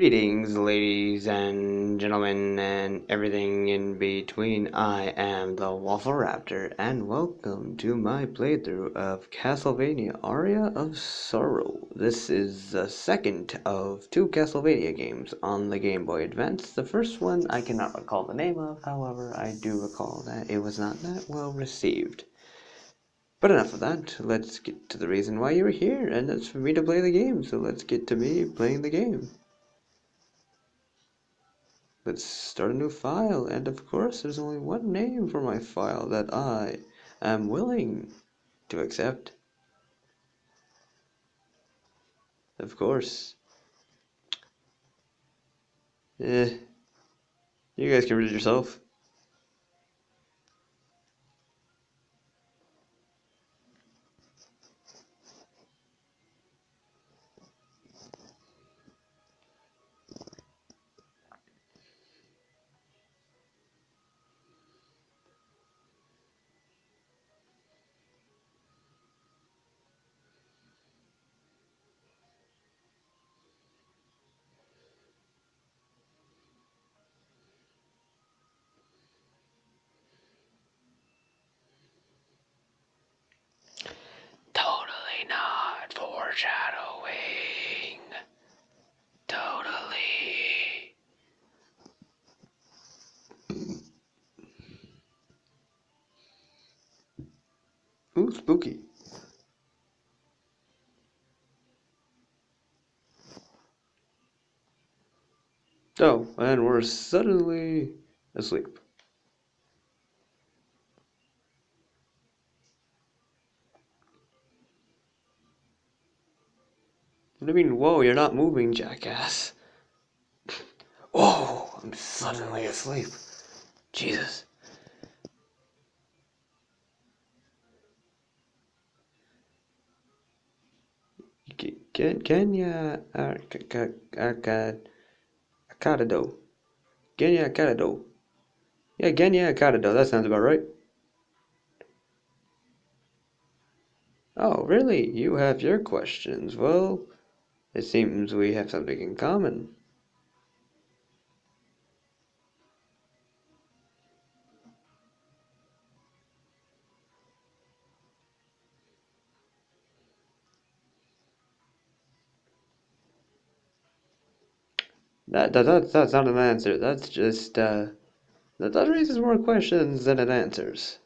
Greetings, ladies and gentlemen, and everything in between. I am the Waffle Raptor, and welcome to my playthrough of Castlevania Aria of Sorrow. This is the second of two Castlevania games on the Game Boy Advance. The first one I cannot recall the name of, however, I do recall that it was not that well received. But enough of that, let's get to the reason why you're here, and that's for me to play the game, so let's get to me playing the game. Let's start a new file, and of course there's only one name for my file that I am willing to accept. Of course. You guys can read it yourself. Totally not foreshadowing. Totally. Ooh, spooky. Oh, and we're suddenly asleep. What do you mean, whoa, you're not moving, jackass? Whoa, I'm suddenly asleep. Jesus. Kenya Acadado. Kenya Acadado. Yeah, Kenya Acadado. That sounds about right. Oh, really? You have your questions. Well, it seems we have something in common. That's not an answer. That's just that raises more questions than it answers.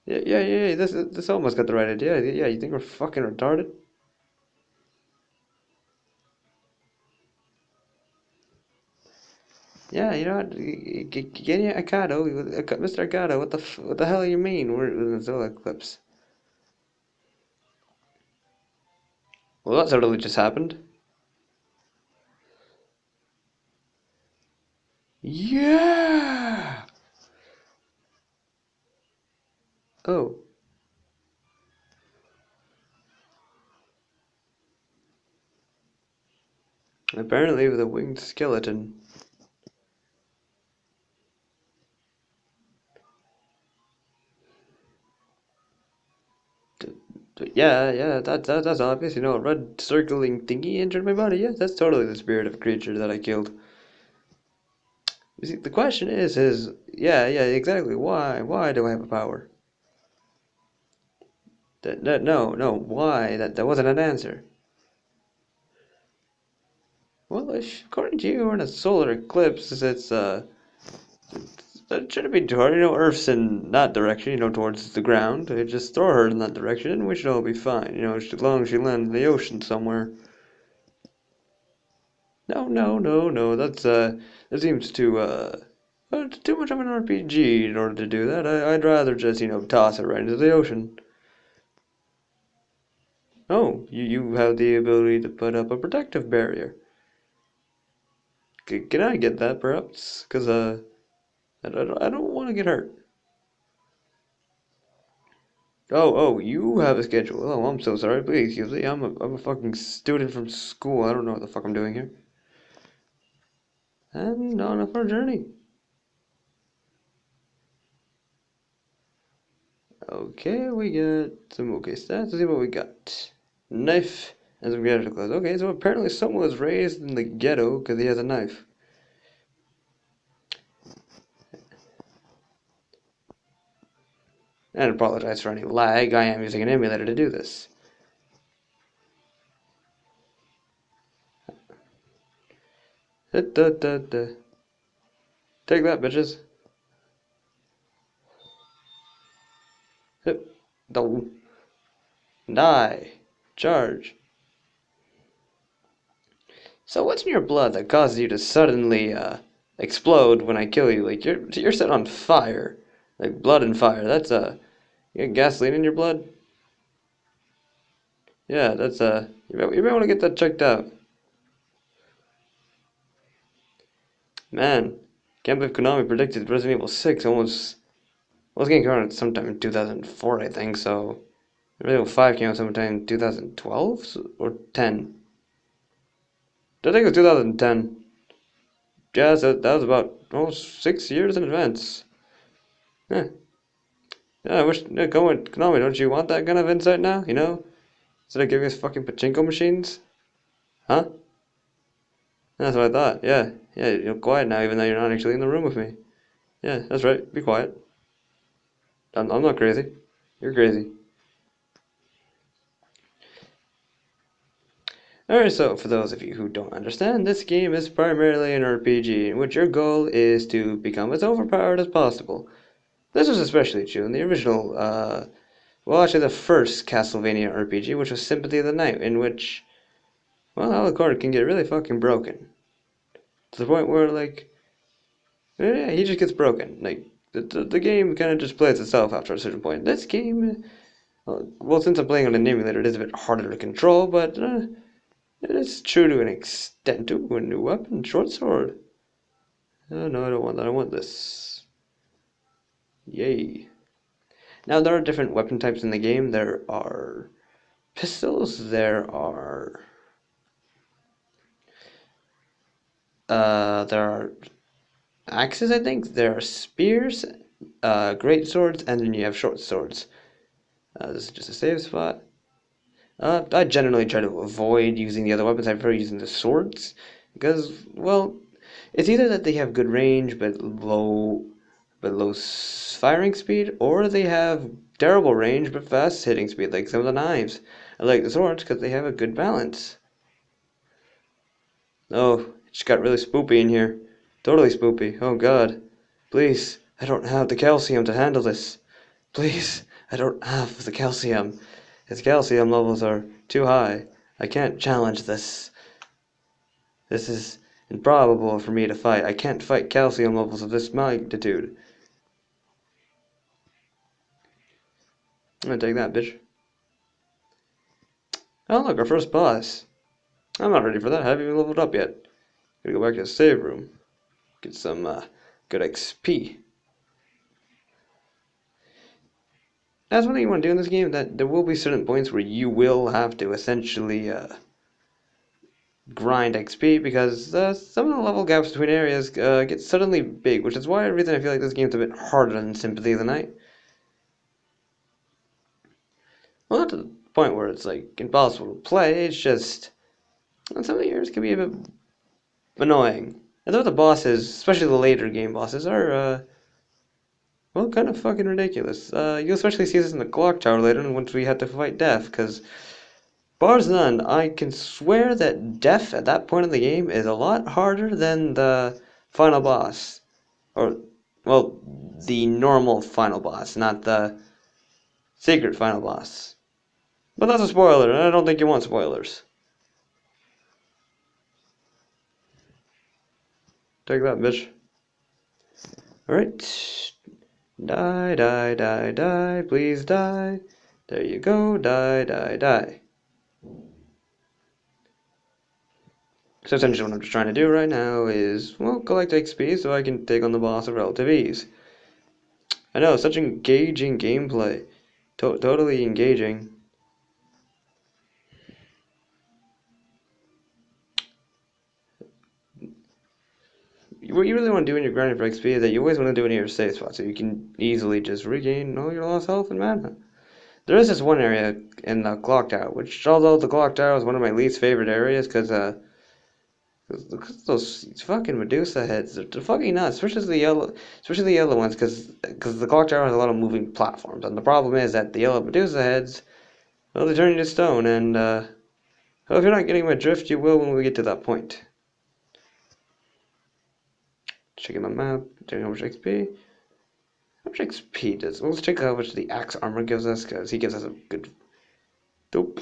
Yeah. This almost got the right idea. Yeah, you think we're fucking retarded? Yeah, you know what? Genya Akado, Mr. Akado, what the hell you mean? We're in the solar eclipse. Well, that totally just happened. Yeah. Oh, apparently with a winged skeleton. Yeah, that's obvious. You know, a red circling thingy entered my body. Yeah, that's totally the spirit of a creature that I killed. You see, the question is, yeah, exactly. Why do I have a power? No, why? That wasn't an answer. Well, according to you, we're in a solar eclipse. That shouldn't be too hard. You know, Earth's in that direction, you know, towards the ground. They just throw her in that direction, and we should all be fine. You know, as long as she lands in the ocean somewhere. No. That seems too much of an RPG in order to do that. I'd rather just, you know, toss it right into the ocean. Oh, you have the ability to put up a protective barrier. Can I get that, perhaps? Because, I don't want to get hurt. Oh, you have a schedule. Oh, I'm so sorry. Please excuse me. I'm a fucking student from school. I don't know what the fuck I'm doing here. And on our journey. Okay, we got some okay stats. Let's see what we got. Knife And some ghetto clothes. Okay, so apparently someone was raised in the ghetto because he has a knife. And apologize for any lag. I am using an emulator to do this. Take that, bitches. Hip. Don't die. Charge. So what's in your blood that causes you to suddenly explode when I kill you? Like you're set on fire, like blood and fire. That's you got gasoline in your blood. Yeah, that's you might want to get that checked out. Man, can't believe Konami predicted Resident Evil 6 almost was getting out sometime in 2004, I think. So Resident Evil 5 came out sometime in 2012 or 10. I think it was 2010. Yeah, so that was about almost 6 years in advance. Yeah. Yeah, I wish, yeah, go on, Konami, don't you want that kind of insight now, you know? Instead of giving us fucking pachinko machines? Huh? That's what I thought, yeah. Yeah, you're quiet now, even though you're not actually in the room with me. Yeah, that's right, be quiet. I'm not crazy. You're crazy. Alright, so for those of you who don't understand, this game is primarily an RPG in which your goal is to become as overpowered as possible. This was especially true in the original, well, actually the first Castlevania RPG, which was Sympathy of the Night, in which, well, Alucard can get really fucking broken. To the point where, like, yeah, he just gets broken. Like, the game kind of just plays itself after a certain point. This game, well, since I'm playing on an emulator, it is a bit harder to control, but it is true to an extent. Ooh, a new weapon, short sword. Oh, no, I don't want that. I want this. Yay. Now, there are different weapon types in the game. There are pistols, there are axes, I think. There are spears, great swords, and then you have short swords. This is just a save spot. I generally try to avoid using the other weapons. I prefer using the swords because, well, it's either that they have good range but low firing speed, or they have terrible range but fast hitting speed, like some of the knives. I like the swords because they have a good balance. Oh, it just got really spoopy in here. Totally spoopy. Oh God. Please, I don't have the calcium to handle this. Please, I don't have the calcium. His calcium levels are too high. I can't challenge this. This is improbable for me to fight. I can't fight calcium levels of this magnitude. I'm gonna take that, bitch. Oh, look, our first boss. I'm not ready for that. I haven't even leveled up yet. Gotta go back to the save room. Get some good XP. That's one thing you want to do in this game, that there will be certain points where you will have to essentially grind XP because some of the level gaps between areas get suddenly big, which is why reason I feel like this game's a bit harder than Sympathy of the Night. Well, not to the point where it's like impossible to play, it's just some of the areas can be a bit annoying. And though the bosses, especially the later game bosses, are well, kind of fucking ridiculous. You'll especially see this in the clock tower later once we had to fight Death, because bars none, I can swear that Death at that point in the game is a lot harder than the final boss. Or, well, the normal final boss, not the secret final boss. But that's a spoiler, and I don't think you want spoilers. Take that, bitch. Alright. Die, die, die, die, please die. There you go, die, die, die. So essentially what I'm just trying to do right now is, well, collect XP so I can take on the boss with relative ease. I know, such engaging gameplay. Totally engaging. What you really want to do when you're grinding for XP is that you always want to do it in your safe spot so you can easily just regain all your lost health and mana. There is this one area in the clock tower, which, although the clock tower is one of my least favorite areas, because look at those fucking Medusa heads. They're fucking nuts, especially the yellow ones, because the clock tower has a lot of moving platforms, and the problem is that the yellow Medusa heads, well, they turn into stone, and well, if you're not getting my drift, you will when we get to that point. Checking my map, checking how much XP. How much XP does? Well, let's check how much the axe armor gives us, because he gives us a good. Dope.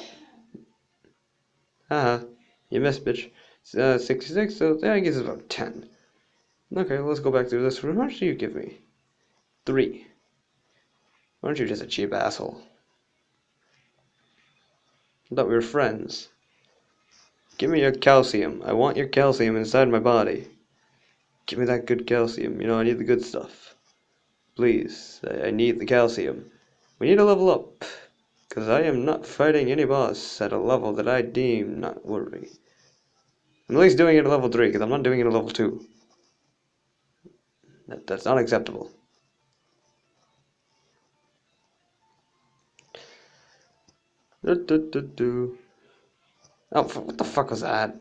Haha, you missed, bitch. 66, so that gives us about 10. Okay, let's go back through this. How much do you give me? 3. Why aren't you just a cheap asshole? I thought we were friends. Give me your calcium. I want your calcium inside my body. Give me that good calcium. You know, I need the good stuff. Please, I need the calcium. We need to level up. Because I am not fighting any boss at a level that I deem not worthy. I'm at least doing it at level 3, because I'm not doing it at level 2. That's not acceptable. Oh, what the fuck was that?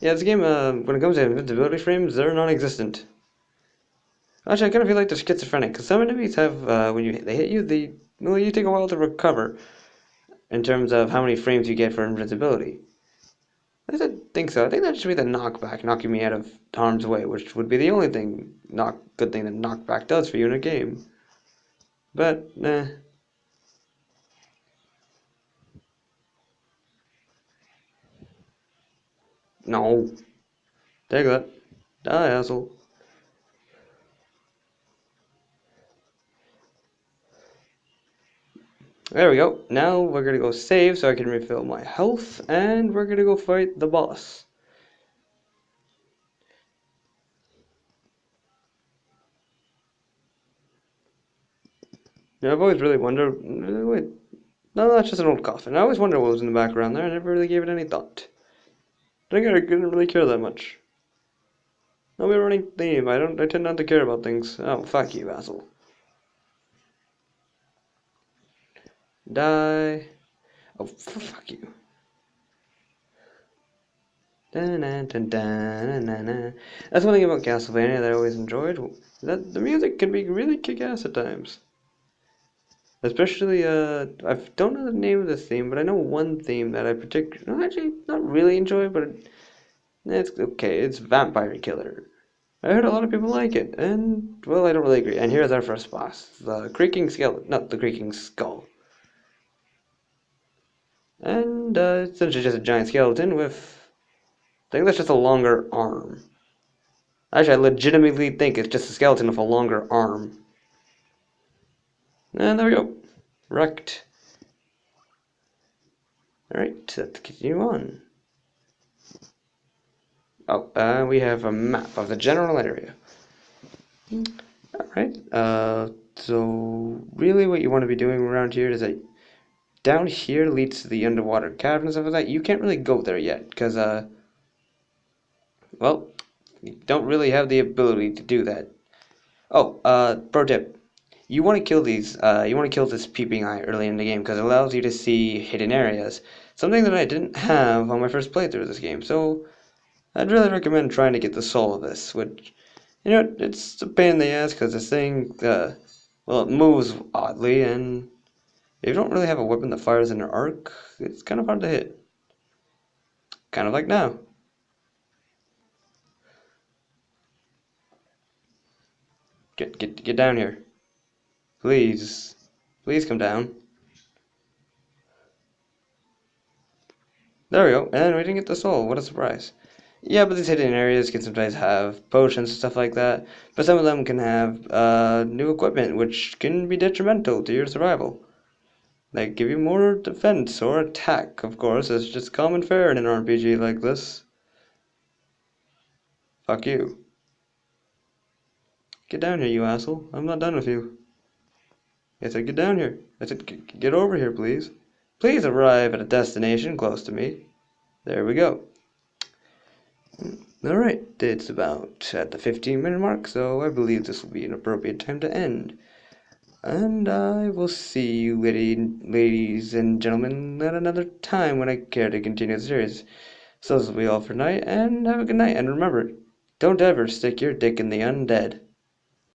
Yeah, this game, when it comes to invincibility frames, they're non-existent. Actually, I kind of feel like they're schizophrenic, because some enemies have, when they hit you, well, you take a while to recover, in terms of how many frames you get for invincibility. I don't think so. I think that should be the knockback, knocking me out of harm's way, which would be the only good thing that knockback does for you in a game. But, nah. No. Take that. Die, asshole. There we go. Now we're gonna go save so I can refill my health, and we're gonna go fight the boss. Now, I've always really wondered. Wait, no, that's just an old coffin. I always wondered what was in the background there. I never really gave it any thought. I think I didn't really care that much. No, we're running theme. I tend not to care about things. Oh, fuck you, asshole. Die. Oh, fuck you. That's one thing about Castlevania that I always enjoyed. That the music can be really kick-ass at times. Especially, I don't know the name of the theme, but I know one theme that I particularly, actually, not really enjoy, but it's okay. It's Vampire Killer. I heard a lot of people like it, and, well, I don't really agree. And here's our first boss. The Creaking Skeleton, not the Creaking Skull. And, it's essentially just a giant skeleton with, I think that's just a longer arm. Actually, I legitimately think it's just a skeleton with a longer arm. And there we go. Wrecked. Alright, let's continue on. Oh, we have a map of the general area. Alright, so really what you want to be doing around here is that down here leads to the underwater cavern and stuff like that. You can't really go there yet, because, well, you don't really have the ability to do that. Oh, pro tip. You want to kill this peeping eye early in the game, because it allows you to see hidden areas. Something that I didn't have on my first playthrough of this game, so I'd really recommend trying to get the soul of this, which, you know, it's a pain in the ass, because this thing, well, it moves oddly, and if you don't really have a weapon that fires in an arc, it's kind of hard to hit. Kind of like now. Get down here. Please. Please come down. There we go, and we didn't get the soul. What a surprise. Yeah, but these hidden areas can sometimes have potions and stuff like that, but some of them can have new equipment, which can be detrimental to your survival. They give you more defense or attack, of course. It's just common fare in an RPG like this. Fuck you. Get down here, you asshole. I'm not done with you. I said get down here. I said get over here, please. Please arrive at a destination close to me. There we go. Alright, it's about at the 15-minute mark, so I believe this will be an appropriate time to end. And I will see you, ladies and gentlemen, at another time when I care to continue the series. So this will be all for tonight, and have a good night. And remember, don't ever stick your dick in the undead.